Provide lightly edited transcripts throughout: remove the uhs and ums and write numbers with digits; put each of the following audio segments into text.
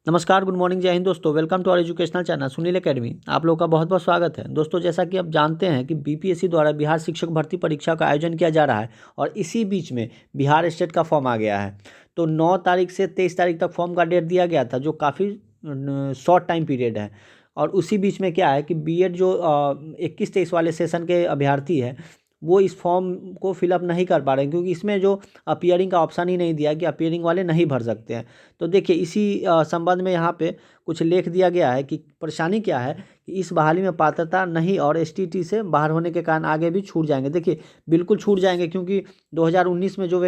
नमस्कार, good morning, जय हिंद दोस्तों। Welcome to our educational channel Sunil Academy. आप लोगों का बहुत बहुत स्वागत है दोस्तों। जैसा कि आप जानते हैं कि बीपीएससी द्वारा बिहार शिक्षक भर्ती परीक्षा का आयोजन किया जा रहा है और इसी बीच में बिहार स्टेट का फॉर्म आ गया है। तो 9 तारीख से 23 तारीख तक फॉर्म का डेट दिया गया था, जो काफ़ी शॉर्ट टाइम पीरियड है। और उसी बीच में क्या है कि बीएड जो 21-23 वाले सेशन के अभ्यर्थी है, वो इस फॉर्म को फिलअप नहीं कर पा रहे हैं, क्योंकि इसमें जो अपीयरिंग का ऑप्शन ही नहीं दिया कि अपीयरिंग वाले नहीं भर सकते हैं। तो देखिए, इसी संबंध में यहाँ पे कुछ लेख दिया गया है कि परेशानी क्या है कि इस बहाली में पात्रता नहीं और एसटीटी से बाहर होने के कारण आगे भी छूट जाएंगे। देखिए, बिल्कुल छूट जाएंगे, क्योंकि 2019 में जो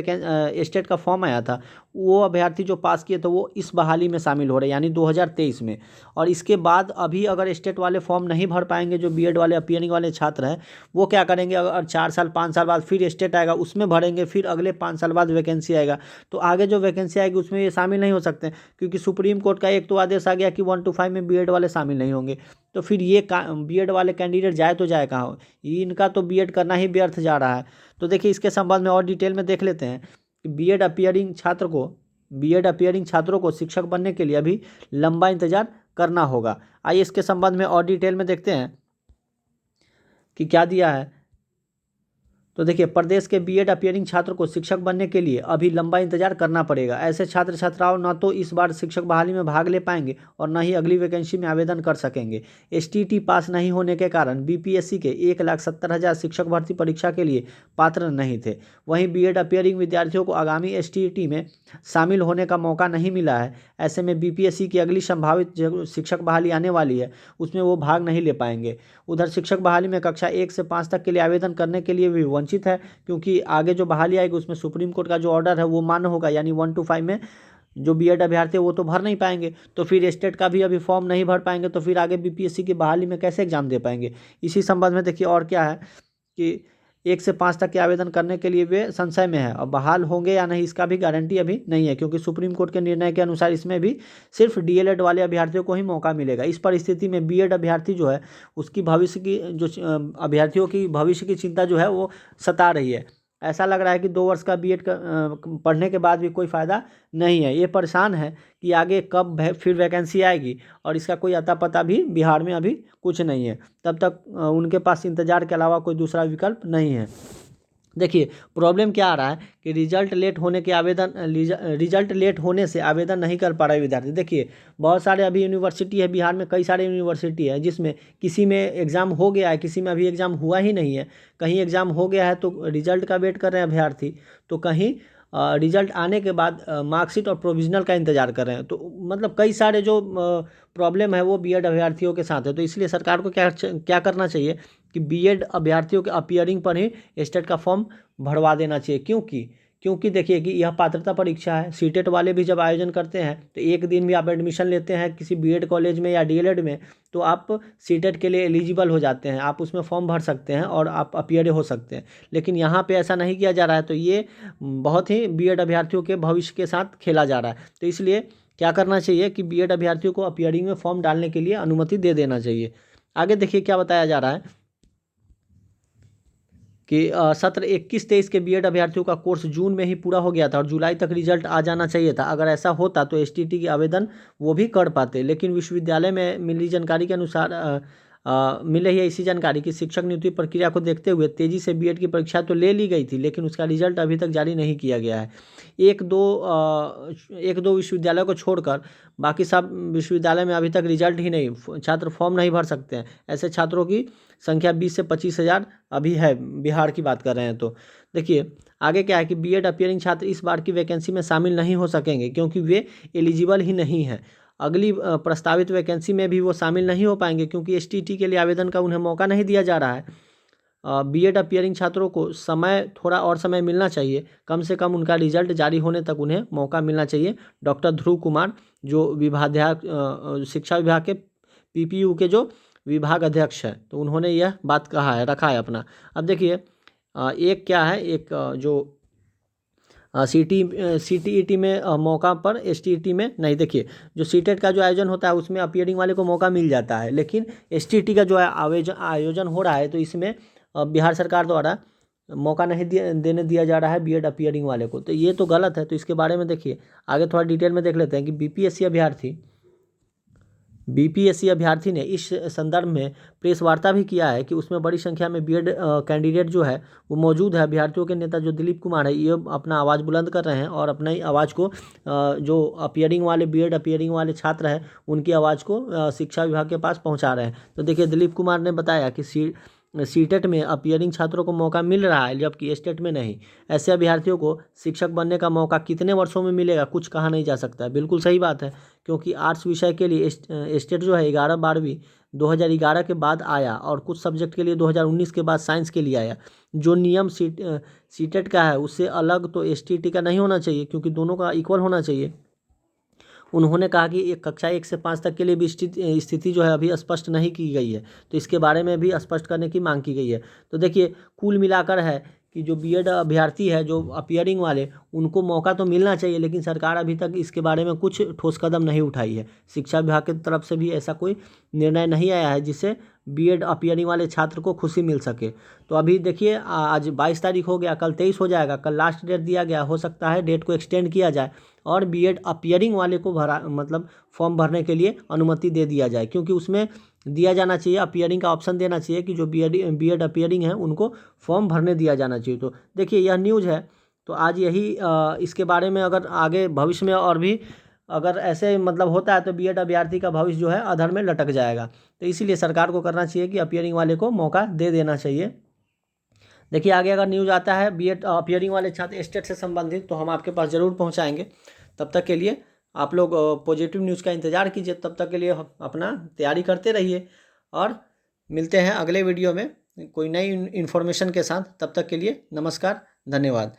स्टेट का फॉर्म आया था, वो अभ्यर्थी जो पास किए थे वो इस बहाली में शामिल हो रहे हैं, यानी 2023 में। और इसके बाद अभी अगर स्टेट वाले फॉर्म नहीं भर पाएंगे, जो बीएड वाले अपीयरिंग वाले छात्र हैं, वो क्या करेंगे, अगर 4 साल 5 साल बाद फिर स्टेट आएगा उसमें भरेंगे, फिर अगले 5 साल बाद वैकेंसी आएगा, तो आगे जो वैकेंसी आएगी उसमें ये शामिल नहीं हो सकते, क्योंकि सुप्रीम कोर्ट का एक तो आदेश आ गया कि 1 to 5 में बीएड वाले शामिल नहीं होंगे। तो फिर ये बीएड वाले कैंडिडेट जाए तो जाए कहाँ? इनका तो बीएड करना ही व्यर्थ जा रहा है। तो देखिए, इसके संबंध में और डिटेल में देख लेते हैं कि बीएड अपीयरिंग छात्रों को शिक्षक बनने के लिए अभी लंबा इंतजार करना होगा। आइए इसके संबंध में और डिटेल में देखते हैं कि क्या दिया है। तो देखिए, प्रदेश के बीएड अपीयरिंग छात्र को शिक्षक बनने के लिए अभी लंबा इंतजार करना पड़ेगा। ऐसे छात्र छात्राओं न तो इस बार शिक्षक बहाली में भाग ले पाएंगे और न ही अगली वैकेंसी में आवेदन कर सकेंगे। एसटीटी पास नहीं होने के कारण बीपीएससी के 1,70,000 शिक्षक भर्ती परीक्षा के लिए पात्र नहीं थे। वहीं बीएड अपीयरिंग विद्यार्थियों को आगामी एसटीटी में शामिल होने का मौका नहीं मिला है। ऐसे में बीपीएससी की अगली संभावित जो शिक्षक बहाली आने वाली है, उसमें वो भाग नहीं ले पाएंगे। उधर शिक्षक बहाली में कक्षा 1 से 5 तक के लिए आवेदन करने के लिए भी वंचित है, क्योंकि आगे जो बहाली आएगी उसमें सुप्रीम कोर्ट का जो ऑर्डर है वो मान्य होगा, यानी 1 to 5 में जो बीएड अभ्यर्थी है वो तो भर नहीं पाएंगे। तो फिर स्टेट का भी अभी फॉर्म नहीं भर पाएंगे, तो फिर आगे बीपीएससी की बहाली में कैसे एग्जाम दे पाएंगे। इसी संबंध में देखिए और क्या है कि 1 से 5 तक के आवेदन करने के लिए वे संशय में है, और बहाल होंगे या नहीं इसका भी गारंटी अभी नहीं है, क्योंकि सुप्रीम कोर्ट के निर्णय के अनुसार इसमें भी सिर्फ डीएलएड वाले अभ्यर्थियों को ही मौका मिलेगा। इस परिस्थिति में बीएड अभ्यर्थी जो है, उसकी भविष्य की जो अभ्यर्थियों की भविष्य की चिंता जो है वो सता रही है। ऐसा लग रहा है कि 2 वर्ष का बीएड पढ़ने के बाद भी कोई फ़ायदा नहीं है। ये परेशान है कि आगे कब फिर वैकेंसी आएगी, और इसका कोई अता पता भी बिहार में अभी कुछ नहीं है। तब तक उनके पास इंतज़ार के अलावा कोई दूसरा विकल्प नहीं है। देखिए, प्रॉब्लम क्या आ रहा है कि रिजल्ट लेट होने से आवेदन नहीं कर पा रहे विद्यार्थी। देखिए, बहुत सारे अभी यूनिवर्सिटी है बिहार में, कई सारे यूनिवर्सिटी है जिसमें किसी में एग्ज़ाम हो गया है, किसी में अभी एग्ज़ाम हुआ ही नहीं है। कहीं एग्ज़ाम हो गया है तो रिजल्ट का वेट कर रहे हैं अभ्यर्थी, तो कहीं रिजल्ट आने के बाद मार्कशीट और प्रोविज़नल का इंतज़ार कर रहे हैं। तो मतलब कई सारे जो प्रॉब्लम है वो बीएड अभ्यर्थियों के साथ है। तो इसलिए सरकार को क्या करना चाहिए कि बीएड अभ्यर्थियों के अपीयरिंग पर ही स्टेट का फॉर्म भरवा देना चाहिए। क्योंकि देखिए कि यह पात्रता परीक्षा है। सीटेट वाले भी जब आयोजन करते हैं तो एक दिन भी आप एडमिशन लेते हैं किसी बीएड कॉलेज में या डीएलएड में, तो आप सीटेट के लिए एलिजिबल हो जाते हैं, आप उसमें फॉर्म भर सकते हैं और आप अपीयर हो सकते हैं। लेकिन यहाँ पे ऐसा नहीं किया जा रहा है, तो ये बहुत ही बीएड अभ्यर्थियों के भविष्य के साथ खेला जा रहा है। तो इसलिए क्या करना चाहिए कि बीएड अभ्यर्थियों को अपीयरिंग में फॉर्म डालने के लिए अनुमति दे देना चाहिए। आगे देखिए क्या बताया जा रहा है कि सत्र 21-23 के बीएड अभ्यर्थियों का कोर्स जून में ही पूरा हो गया था और जुलाई तक रिजल्ट आ जाना चाहिए था। अगर ऐसा होता तो एसटीटी की आवेदन वो भी कर पाते, लेकिन विश्वविद्यालय में मिली जानकारी के अनुसार मिले ही इसी जानकारी की शिक्षक नियुक्ति प्रक्रिया को देखते हुए तेजी से बीएड की परीक्षा तो ले ली गई थी, लेकिन उसका रिजल्ट अभी तक जारी नहीं किया गया है। एक दो विश्वविद्यालय को छोड़कर बाकी सब विश्वविद्यालय में अभी तक रिजल्ट ही नहीं, छात्र फॉर्म नहीं भर सकते हैं। ऐसे छात्रों की संख्या 20 से 25 हज़ार अभी है, बिहार की बात कर रहे हैं। तो देखिए आगे क्या है कि बीएड अपीयरिंग छात्र इस बार की वैकेंसी में शामिल नहीं हो सकेंगे, क्योंकि वे एलिजिबल ही नहीं हैं। अगली प्रस्तावित वैकेंसी में भी वो शामिल नहीं हो पाएंगे, क्योंकि एसटीटी के लिए आवेदन का उन्हें मौका नहीं दिया जा रहा है। बीएड अपीयरिंग छात्रों को थोड़ा और समय मिलना चाहिए, कम से कम उनका रिजल्ट जारी होने तक उन्हें मौका मिलना चाहिए। डॉक्टर ध्रुव कुमार जो शिक्षा विभाग के पीपीयू के जो विभाग अध्यक्ष है, तो उन्होंने यह बात रखा है अपना। अब देखिए एक क्या है, एक जो सीटीईटी में मौका पर एसटीईटी में नहीं। देखिए, जो सीटेट का जो आयोजन होता है उसमें अपीयरिंग वाले को मौका मिल जाता है, लेकिन एसटीईटी का जो आयोजन हो रहा है तो इसमें बिहार सरकार द्वारा मौका नहीं देने दिया जा रहा है बीएड अपीयरिंग वाले को। तो ये तो गलत है। तो इसके बारे में देखिए आगे थोड़ा डिटेल में देख लेते हैं कि बीपीएससी अभ्यर्थी बीपीएससी अभ्यर्थी ने इस संदर्भ में प्रेस वार्ता भी किया है कि उसमें बड़ी संख्या में बीएड कैंडिडेट जो है वो मौजूद है। अभ्यर्थियों के नेता जो दिलीप कुमार है ये अपना आवाज़ बुलंद कर रहे हैं और अपनी आवाज़ को जो अपीयरिंग वाले बीएड अपीयरिंग वाले छात्र हैं उनकी आवाज़ को शिक्षा विभाग के पास पहुँचा रहे हैं। तो देखिए दिलीप कुमार ने बताया कि सीटेट में अपीयरिंग छात्रों को मौका मिल रहा है जबकि स्टेट में नहीं। ऐसे अभ्यर्थियों को शिक्षक बनने का मौका कितने वर्षों में मिलेगा कुछ कहा नहीं जा सकता है। बिल्कुल सही बात है, क्योंकि आर्ट्स विषय के लिए स्टेट जो है 11-12वीं 2011 के बाद आया और कुछ सब्जेक्ट के लिए 2019 के बाद साइंस के लिए आया। जो नियम सीटेट का है उससे अलग तो एसटीटी का नहीं होना चाहिए, क्योंकि दोनों का इक्वल होना चाहिए। उन्होंने कहा कि एक कक्षा 1 से 5 तक के लिए भी स्थिति जो है अभी स्पष्ट नहीं की गई है, तो इसके बारे में भी स्पष्ट करने की मांग की गई है। तो देखिए कुल मिलाकर है कि जो बीएड अभ्यर्थी है जो अपीयरिंग वाले उनको मौका तो मिलना चाहिए, लेकिन सरकार अभी तक इसके बारे में कुछ ठोस कदम नहीं उठाई है। शिक्षा विभाग की तरफ से भी ऐसा कोई निर्णय नहीं आया है जिससे बीएड अपीयरिंग वाले छात्र को खुशी मिल सके। तो अभी देखिए आज 22 तारीख हो गया, कल 23 हो जाएगा, कल लास्ट डेट दिया गया, हो सकता है डेट को एक्सटेंड किया जाए और बीएड अपीयरिंग वाले को मतलब फॉर्म भरने के लिए अनुमति दे दिया जाए, क्योंकि उसमें दिया जाना चाहिए अपीयरिंग का ऑप्शन देना चाहिए कि जो बीएड अपीयरिंग है उनको फॉर्म भरने दिया जाना चाहिए। तो देखिए यह न्यूज़ है, तो आज यही इसके बारे में अगर आगे भविष्य में और भी अगर ऐसे मतलब होता है तो बीएड अभ्यर्थी का भविष्य जो है अधर में लटक जाएगा। तो इसीलिए सरकार को करना चाहिए कि अपीयरिंग वाले को मौका दे देना चाहिए। देखिए आगे अगर न्यूज़ आता है बीएड अपीयरिंग वाले छात्र स्टेट से संबंधित तो हम आपके पास ज़रूर पहुंचाएंगे। तब तक के लिए आप लोग पॉजिटिव न्यूज़ का इंतज़ार कीजिए। तब तक के लिए अपना तैयारी करते रहिए और मिलते हैं अगले वीडियो में कोई नई इन्फॉर्मेशन के साथ। तब तक के लिए नमस्कार, धन्यवाद।